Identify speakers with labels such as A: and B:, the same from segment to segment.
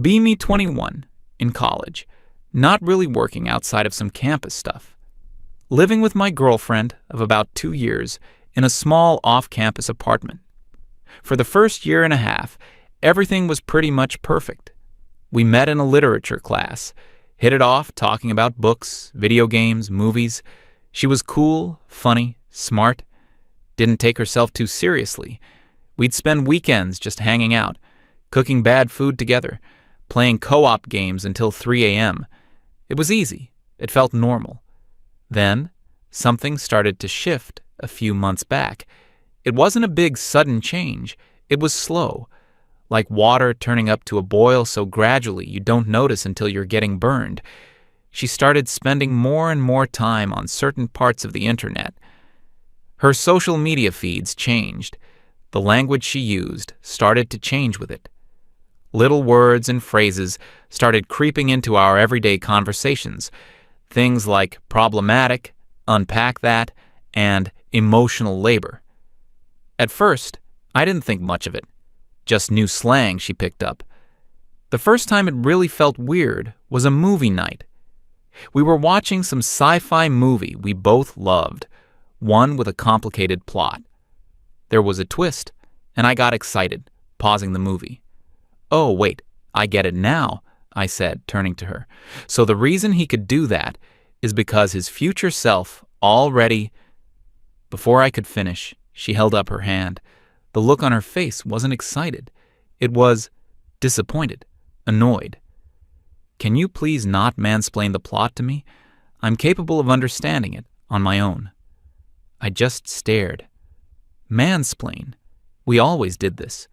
A: Be me 21, in college, not really working outside of some campus stuff. Living with my girlfriend of about 2 years in a small off-campus apartment. For the first year and a half, everything was pretty much perfect. We met in a literature class, hit it off talking about books, video games, movies. She was cool, funny, smart, didn't take herself too seriously. We'd spend weekends just hanging out, cooking bad food together, playing co-op games until 3 a.m. It was easy. It felt normal. Then, something started to shift a few months back. It wasn't a big sudden change. It was slow, like water turning up to a boil so gradually you don't notice until you're getting burned. She started spending more and more time on certain parts of the internet. Her social media feeds changed. The language she used started to change with it. Little words and phrases started creeping into our everyday conversations. Things like problematic, unpack that, and emotional labor. At first, I didn't think much of it. Just new slang she picked up. The first time it really felt weird was a movie night. We were watching some sci-fi movie we both loved, one with a complicated plot. There was a twist, and I got excited, pausing the movie. "Oh, wait, I get it now," I said, turning to her. "So the reason he could do that is because his future self already—" Before I could finish, she held up her hand. The look on her face wasn't excited. It was disappointed, annoyed. "Can you please not mansplain the plot to me? I'm capable of understanding it on my own." I just stared. Mansplain. We always did this.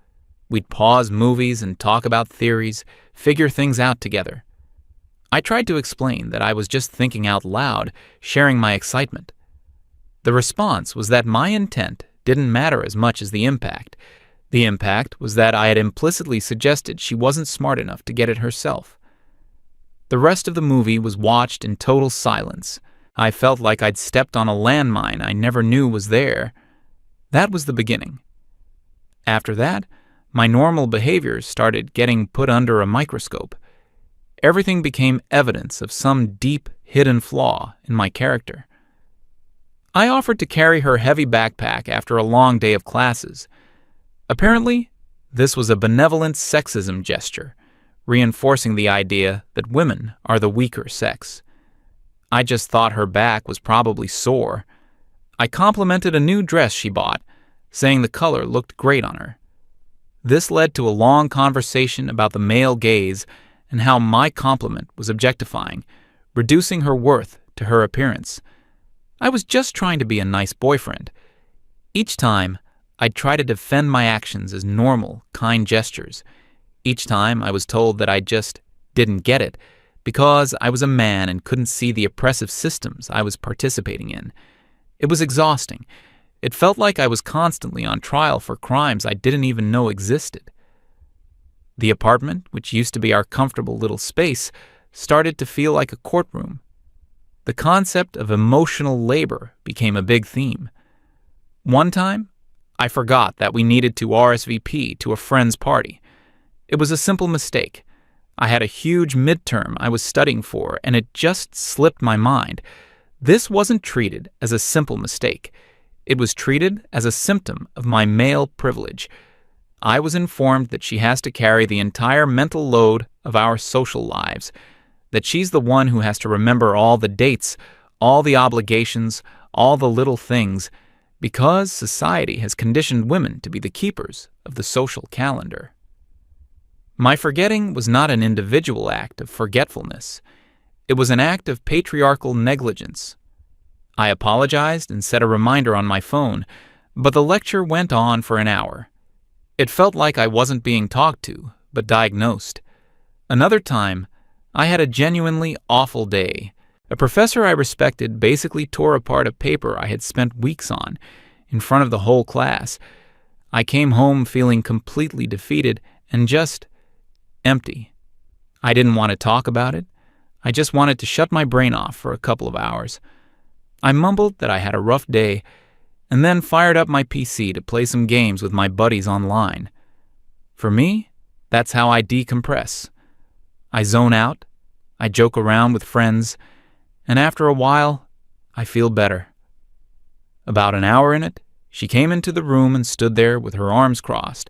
A: We'd pause movies and talk about theories, figure things out together. I tried to explain that I was just thinking out loud, sharing my excitement. The response was that my intent didn't matter as much as the impact. The impact was that I had implicitly suggested she wasn't smart enough to get it herself. The rest of the movie was watched in total silence. I felt like I'd stepped on a landmine I never knew was there. That was the beginning. After that, my normal behaviors started getting put under a microscope. Everything became evidence of some deep, hidden flaw in my character. I offered to carry her heavy backpack after a long day of classes. Apparently, this was a benevolent sexism gesture, reinforcing the idea that women are the weaker sex. I just thought her back was probably sore. I complimented a new dress she bought, saying the color looked great on her. This led to a long conversation about the male gaze and how my compliment was objectifying, reducing her worth to her appearance. I was just trying to be a nice boyfriend. Each time, I'd try to defend my actions as normal, kind gestures. Each time, I was told that I just didn't get it because I was a man and couldn't see the oppressive systems I was participating in. It was exhausting. It felt like I was constantly on trial for crimes I didn't even know existed. The apartment, which used to be our comfortable little space, started to feel like a courtroom. The concept of emotional labor became a big theme. One time, I forgot that we needed to RSVP to a friend's party. It was a simple mistake. I had a huge midterm I was studying for, and it just slipped my mind. This wasn't treated as a simple mistake. It was treated as a symptom of my male privilege. I was informed that she has to carry the entire mental load of our social lives, that she's the one who has to remember all the dates, all the obligations, all the little things, because society has conditioned women to be the keepers of the social calendar. My forgetting was not an individual act of forgetfulness. It was an act of patriarchal negligence. I apologized and set a reminder on my phone, but the lecture went on for an hour. It felt like I wasn't being talked to, but diagnosed. Another time, I had a genuinely awful day. A professor I respected basically tore apart a paper I had spent weeks on, in front of the whole class. I came home feeling completely defeated and just empty. I didn't want to talk about it. I just wanted to shut my brain off for a couple of hours. I mumbled that I had a rough day, and then fired up my PC to play some games with my buddies online. For me, that's how I decompress. I zone out, I joke around with friends, and after a while, I feel better. About an hour in it, she came into the room and stood there with her arms crossed.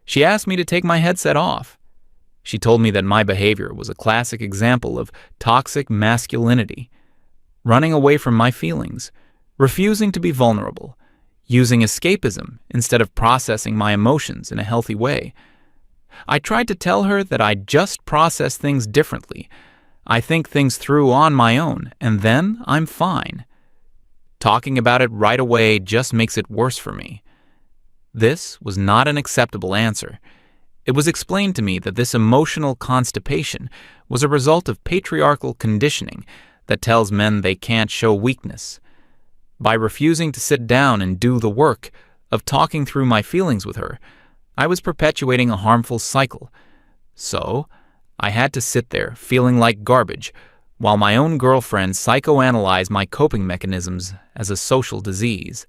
A: She asked me to take my headset off. She told me that my behavior was a classic example of toxic masculinity, running away from my feelings, refusing to be vulnerable, using escapism instead of processing my emotions in a healthy way. I tried to tell her that I just process things differently. I think things through on my own, and then I'm fine. Talking about it right away just makes it worse for me. This was not an acceptable answer. It was explained to me that this emotional constipation was a result of patriarchal conditioning that tells men they can't show weakness. By refusing to sit down and do the work of talking through my feelings with her, I was perpetuating a harmful cycle. So, I had to sit there feeling like garbage while my own girlfriend psychoanalyzed my coping mechanisms as a social disease.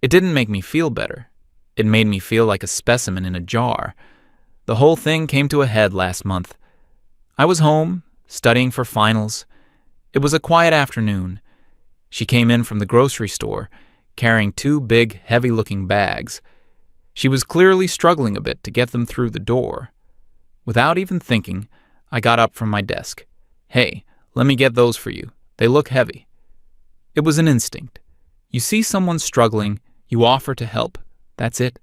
A: It didn't make me feel better. It made me feel like a specimen in a jar. The whole thing came to a head last month. I was home, studying for finals. It was a quiet afternoon. She came in from the grocery store, carrying 2 big, heavy-looking bags. She was clearly struggling a bit to get them through the door. Without even thinking, I got up from my desk. "Hey, let me get those for you. They look heavy." It was an instinct. You see someone struggling, you offer to help. That's it.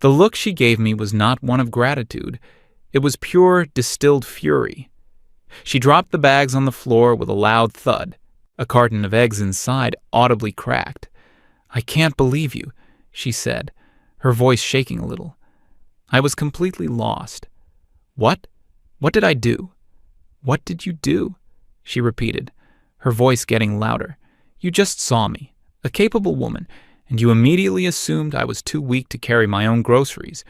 A: The look she gave me was not one of gratitude. It was pure, distilled fury. She dropped the bags on the floor with a loud thud. A carton of eggs inside audibly cracked. "I can't believe you," she said, her voice shaking a little. I was completely lost. "What? What did I do?" "What did you do?" she repeated, her voice getting louder. "You just saw me, a capable woman, and you immediately assumed I was too weak to carry my own groceries.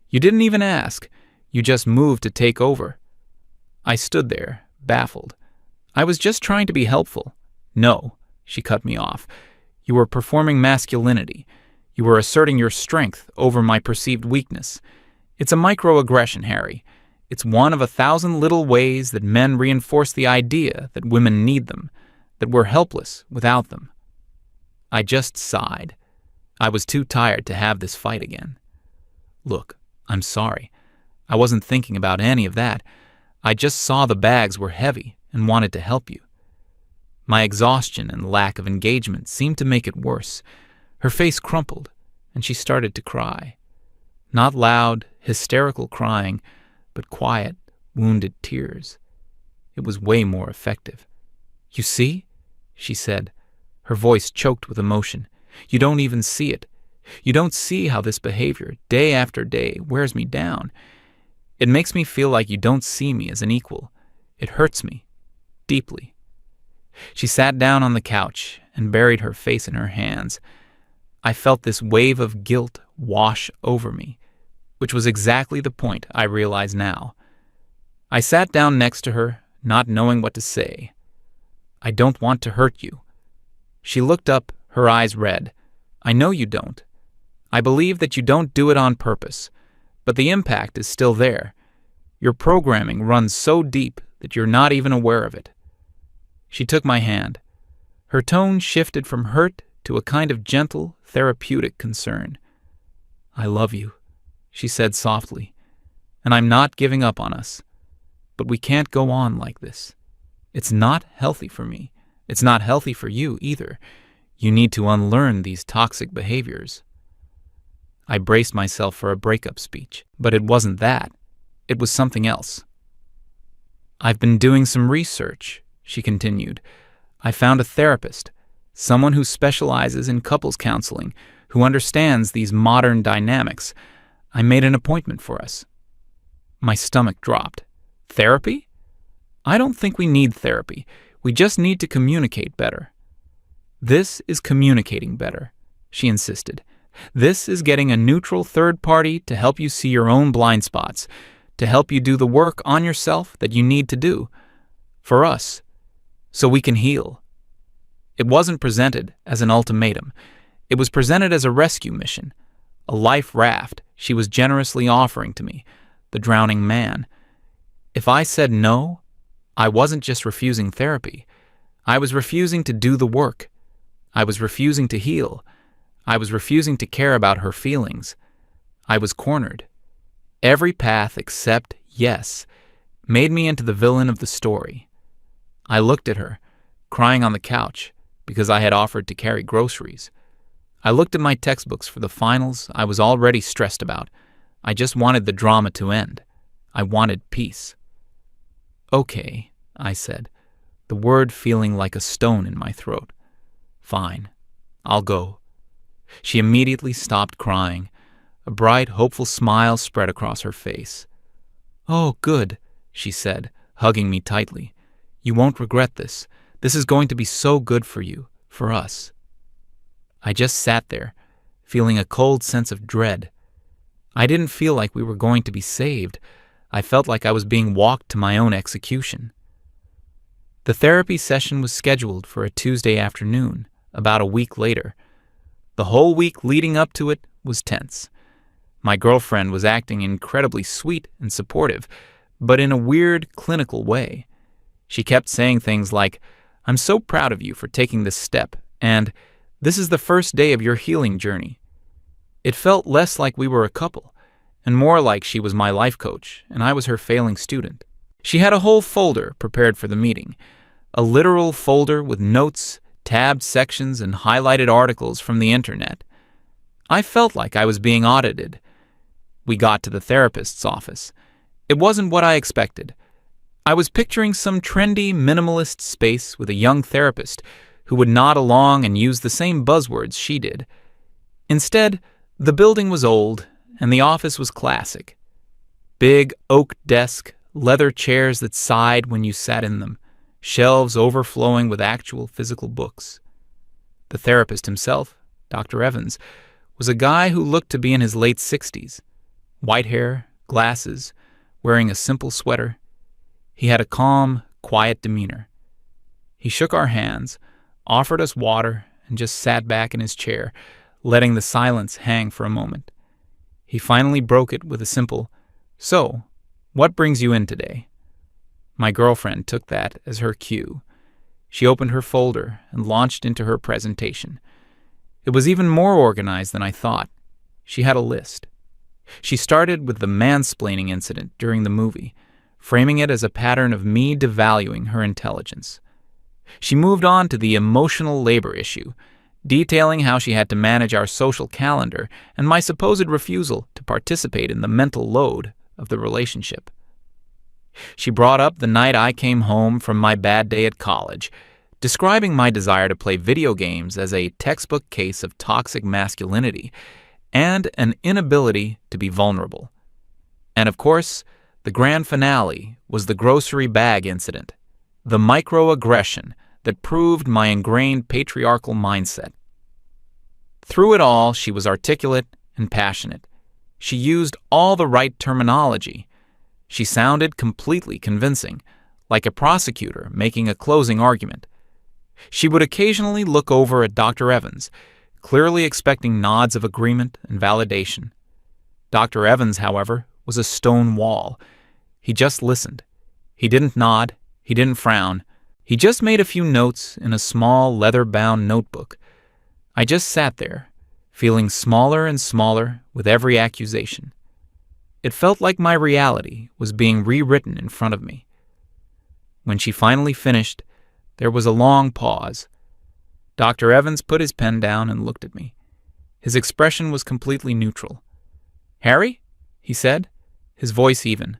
A: You didn't even ask. You just moved to take over." I stood there, baffled. I was just trying to be helpful. "No," she cut me off. "You were performing masculinity. You were asserting your strength over my perceived weakness. It's a microaggression, Harry. It's one of 1,000 little ways that men reinforce the idea that women need them, that we're helpless without them." I just sighed. I was too tired to have this fight again. "Look, I'm sorry. I wasn't thinking about any of that. I just saw the bags were heavy and wanted to help you." My exhaustion and lack of engagement seemed to make it worse. Her face crumpled, and she started to cry. Not loud, hysterical crying, but quiet, wounded tears. It was way more effective. "You see?" she said, her voice choked with emotion. "You don't even see it. You don't see how this behavior, day after day, wears me down. It makes me feel like you don't see me as an equal. It hurts me, deeply." She sat down on the couch and buried her face in her hands. I felt this wave of guilt wash over me, which was exactly the point I realize now. I sat down next to her, not knowing what to say. "I don't want to hurt you." She looked up, her eyes red. "I know you don't. I believe that you don't do it on purpose, but the impact is still there. Your programming runs so deep that you're not even aware of it." She took my hand. Her tone shifted from hurt to a kind of gentle, therapeutic concern. "I love you," she said softly, "and I'm not giving up on us. But we can't go on like this. It's not healthy for me. It's not healthy for you either. You need to unlearn these toxic behaviors." I braced myself for a breakup speech, but it wasn't that. It was something else. "I've been doing some research," she continued. "I found a therapist, someone who specializes in couples counseling, who understands these modern dynamics. I made an appointment for us." My stomach dropped. "Therapy? I don't think we need therapy. We just need to communicate better." "This is communicating better," she insisted. "This is getting a neutral third party to help you see your own blind spots, to help you do the work on yourself that you need to do. For us. So we can heal." It wasn't presented as an ultimatum. It was presented as a rescue mission, a life raft she was generously offering to me, the drowning man. If I said no, I wasn't just refusing therapy. I was refusing to do the work. I was refusing to heal. I was refusing to care about her feelings. I was cornered. Every path except yes made me into the villain of the story. I looked at her, crying on the couch because I had offered to carry groceries. I looked at my textbooks for the finals I was already stressed about. I just wanted the drama to end. I wanted peace. "Okay," I said, the word feeling like a stone in my throat. "Fine, I'll go." She immediately stopped crying. A bright, hopeful smile spread across her face. "Oh, good," she said, hugging me tightly. "You won't regret this. This is going to be so good for you, for us." I just sat there, feeling a cold sense of dread. I didn't feel like we were going to be saved. I felt like I was being walked to my own execution. The therapy session was scheduled for a Tuesday afternoon, about a week later. The whole week leading up to it was tense. My girlfriend was acting incredibly sweet and supportive, but in a weird, clinical way. She kept saying things like, "I'm so proud of you for taking this step," and "This is the first day of your healing journey." It felt less like we were a couple, and more like she was my life coach, and I was her failing student. She had a whole folder prepared for the meeting, a literal folder with notes, tabbed sections, and highlighted articles from the internet. I felt like I was being audited. We got to the therapist's office. It wasn't what I expected. I was picturing some trendy, minimalist space with a young therapist who would nod along and use the same buzzwords she did. Instead, the building was old, and the office was classic. Big oak desk, leather chairs that sighed when you sat in them, shelves overflowing with actual physical books. The therapist himself, Dr. Evans, was a guy who looked to be in his late 60s. White hair, glasses, wearing a simple sweater. He had a calm, quiet demeanor. He shook our hands, offered us water, and just sat back in his chair, letting the silence hang for a moment. He finally broke it with a simple, "So, what brings you in today?" My girlfriend took that as her cue. She opened her folder and launched into her presentation. It was even more organized than I thought. She had a list. She started with the mansplaining incident during the movie, framing it as a pattern of me devaluing her intelligence. She moved on to the emotional labor issue, detailing how she had to manage our social calendar and my supposed refusal to participate in the mental load of the relationship. She brought up the night I came home from my bad day at college, describing my desire to play video games as a textbook case of toxic masculinity and an inability to be vulnerable. And of course, the grand finale was the grocery bag incident, the microaggression that proved my ingrained patriarchal mindset. Through it all, she was articulate and passionate. She used all the right terminology. She sounded completely convincing, like a prosecutor making a closing argument. She would occasionally look over at Dr. Evans, clearly expecting nods of agreement and validation. Dr. Evans, however, was a stone wall. He just listened. He didn't nod. He didn't frown. He just made a few notes in a small leather-bound notebook. I just sat there, feeling smaller and smaller with every accusation. It felt like my reality was being rewritten in front of me. When she finally finished, there was a long pause. Dr. Evans put his pen down and looked at me. His expression was completely neutral. "Harry?" he said, his voice even.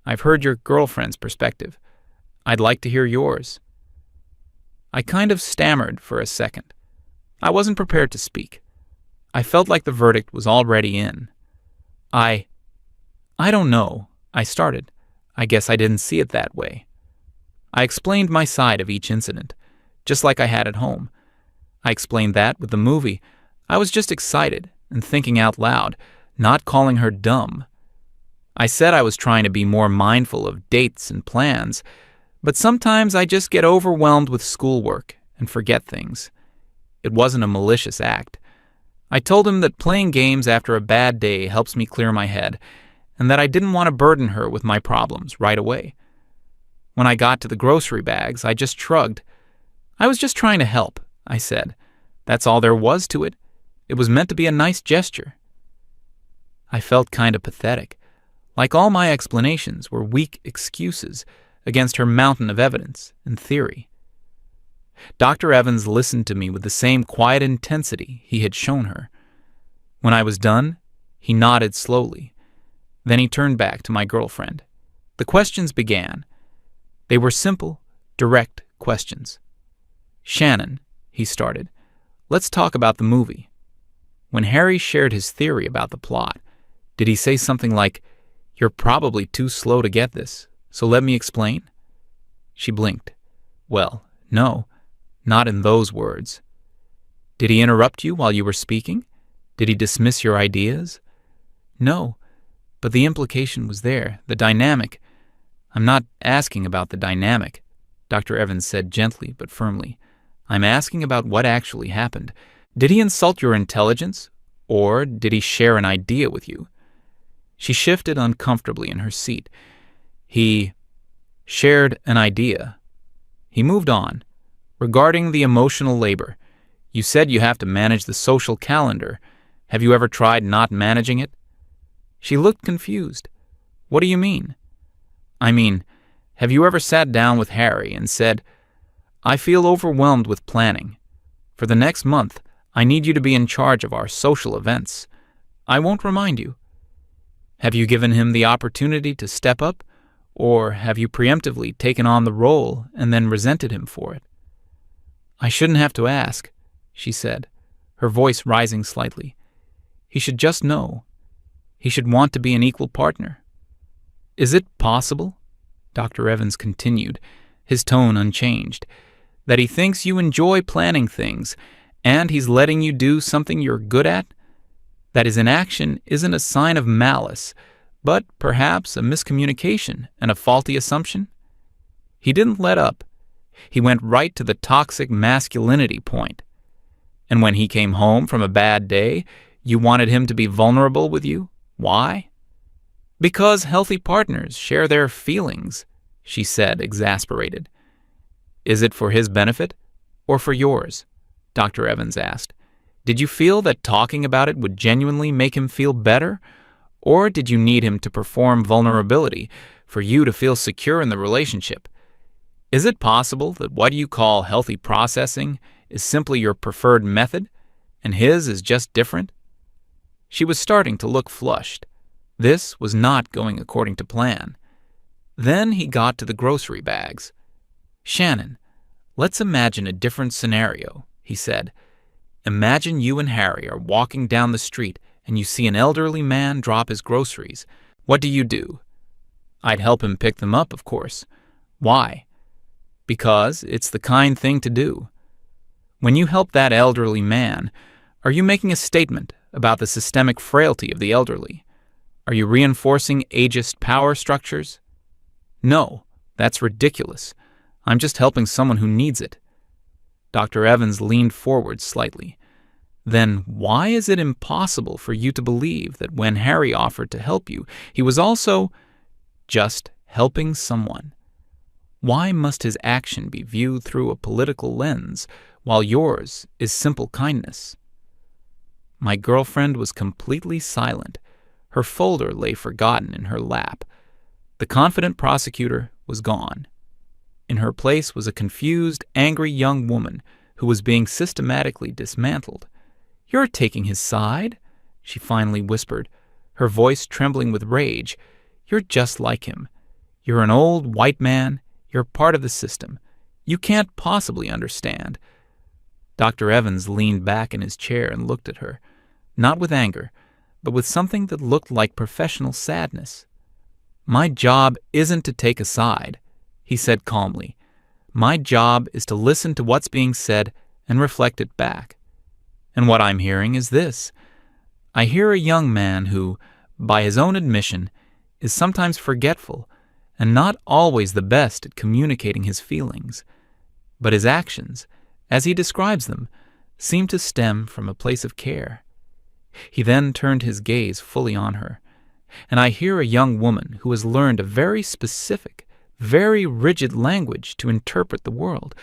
A: "I've heard your girlfriend's perspective. I'd like to hear yours." I kind of stammered for a second. I wasn't prepared to speak. I felt like the verdict was already in. I don't know," I started. "I guess I didn't see it that way." I explained my side of each incident, just like I had at home. I explained that with the movie, I was just excited and thinking out loud, not calling her dumb. I said I was trying to be more mindful of dates and plans, but sometimes I just get overwhelmed with schoolwork and forget things. It wasn't a malicious act. I told him that playing games after a bad day helps me clear my head, and that I didn't want to burden her with my problems right away. When I got to the grocery bags, I just shrugged. I was just trying to help, I said. That's all there was to it. It was meant to be a nice gesture. I felt kind of pathetic, like all my explanations were weak excuses against her mountain of evidence and theory. Dr. Evans listened to me with the same quiet intensity he had shown her. When I was done, he nodded slowly. Then he turned back to my girlfriend. The questions began. They were simple, direct questions. "Shannon," he started, "let's talk about the movie. When Harry shared his theory about the plot, did he say something like, 'You're probably too slow to get this, so let me explain'?" She blinked. "Well, no, not in those words." "Did he interrupt you while you were speaking? Did he dismiss your ideas?" "No, but the implication was there, the dynamic." "I'm not asking about the dynamic," Dr. Evans said gently but firmly. "I'm asking about what actually happened. Did he insult your intelligence, or did he share an idea with you?" She shifted uncomfortably in her seat. "He shared an idea." He moved on. "Regarding the emotional labor, you said you have to manage the social calendar. Have you ever tried not managing it?" She looked confused. "What do you mean?" "I mean, have you ever sat down with Harry and said, 'I feel overwhelmed with planning. For the next month, I need you to be in charge of our social events. I won't remind you.' Have you given him the opportunity to step up, or have you preemptively taken on the role and then resented him for it?" "I shouldn't have to ask," she said, her voice rising slightly. "He should just know. He should want to be an equal partner." "Is it possible," Dr. Evans continued, his tone unchanged, "that he thinks you enjoy planning things, and he's letting you do something you're good at? That his inaction isn't a sign of malice, but perhaps a miscommunication and a faulty assumption?" He didn't let up. He went right to the toxic masculinity point. "And when he came home from a bad day, you wanted him to be vulnerable with you? Why?" "Because healthy partners share their feelings," she said, exasperated. "Is it for his benefit or for yours?" Dr. Evans asked. "Did you feel that talking about it would genuinely make him feel better, or did you need him to perform vulnerability for you to feel secure in the relationship? Is it possible that what you call healthy processing is simply your preferred method, and his is just different?" She was starting to look flushed. This was not going according to plan. Then he got to the grocery bags. "Shannon, let's imagine a different scenario," he said. "Imagine you and Harry are walking down the street and you see an elderly man drop his groceries. What do?" "I'd help him pick them up, of course." "Why?" "Because it's the kind thing to do." "When you help that elderly man, are you making a statement about the systemic frailty of the elderly? Are you reinforcing ageist power structures?" "No, that's ridiculous. I'm just helping someone who needs it." Dr. Evans leaned forward slightly. "Then why is it impossible for you to believe that when Harry offered to help you, he was also just helping someone? Why must his action be viewed through a political lens, while yours is simple kindness?" My girlfriend was completely silent. Her folder lay forgotten in her lap. The confident prosecutor was gone. In her place was a confused, angry young woman who was being systematically dismantled. "You're taking his side," she finally whispered, her voice trembling with rage. "You're just like him. You're an old white man. You're part of the system. You can't possibly understand." Dr. Evans leaned back in his chair and looked at her, not with anger, but with something that looked like professional sadness. "My job isn't to take a side," he said calmly. "My job is to listen to what's being said and reflect it back. And what I'm hearing is this. I hear a young man who, by his own admission, is sometimes forgetful and not always the best at communicating his feelings. But his actions, as he describes them, seem to stem from a place of care." He then turned his gaze fully on her. and I hear a young woman who has learned a very specific, very rigid language to interpret the world,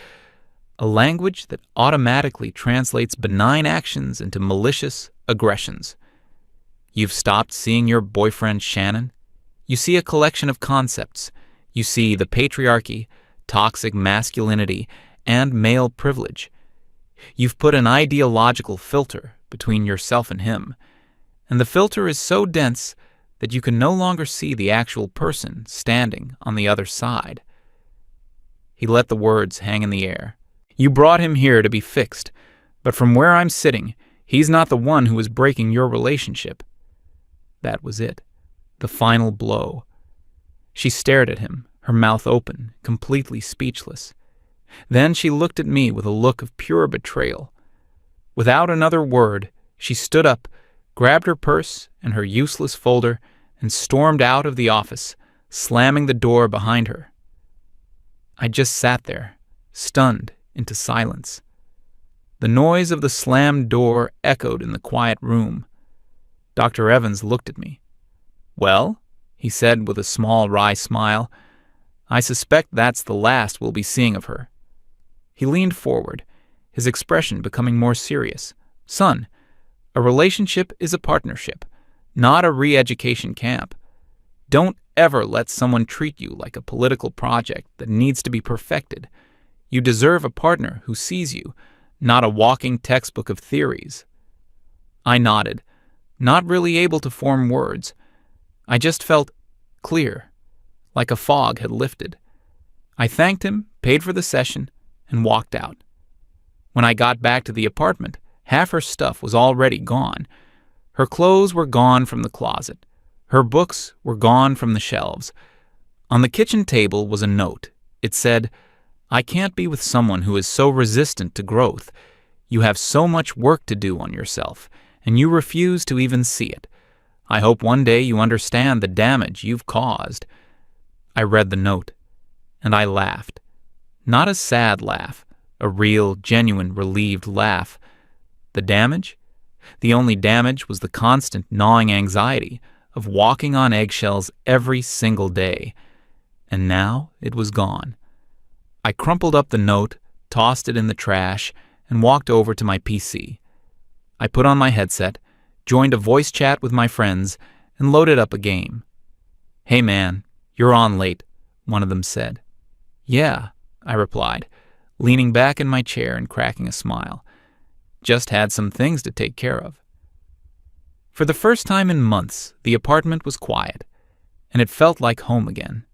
A: a language that automatically translates benign actions into malicious aggressions. You've stopped seeing your boyfriend Shannon. You see a collection of concepts. You see the patriarchy, toxic masculinity, and male privilege. You've put an ideological filter between yourself and him, and the filter is so dense that you can no longer see the actual person standing on the other side. He let the words hang in the air. You brought him here to be fixed, but from where I'm sitting, he's not the one who is breaking your relationship. That was it, the final blow. She stared at him, her mouth open, completely speechless. Then she looked at me with a look of pure betrayal. Without another word, she stood up, grabbed her purse and her useless folder, and stormed out of the office, slamming the door behind her. I just sat there, stunned into silence. The noise of the slammed door echoed in the quiet room. Dr. Evans looked at me. "Well," he said with a small wry smile, "I suspect that's the last we'll be seeing of her." He leaned forward, his expression becoming more serious. "Son, a relationship is a partnership, not a re-education camp. Don't ever let someone treat you like a political project that needs to be perfected. You deserve a partner who sees you, not a walking textbook of theories." I nodded, not really able to form words. I just felt clear, like a fog had lifted. I thanked him, paid for the session, and walked out. When I got back to the apartment, half her stuff was already gone. Her clothes were gone from the closet. Her books were gone from the shelves. On the kitchen table was a note. It said, "I can't be with someone who is so resistant to growth. You have so much work to do on yourself, and you refuse to even see it. I hope one day you understand the damage you've caused." I read the note, and I laughed. Not a sad laugh, a real, genuine, relieved laugh. The damage? The only damage was the constant gnawing anxiety of walking on eggshells every single day. And now it was gone. I crumpled up the note, tossed it in the trash, and walked over to my PC. I put on my headset, joined a voice chat with my friends, and loaded up a game. "Hey man, you're on late," one of them said. "Yeah," I replied, leaning back in my chair and cracking a smile. Just had some things to take care of. For the first time in months, the apartment was quiet, and it felt like home again.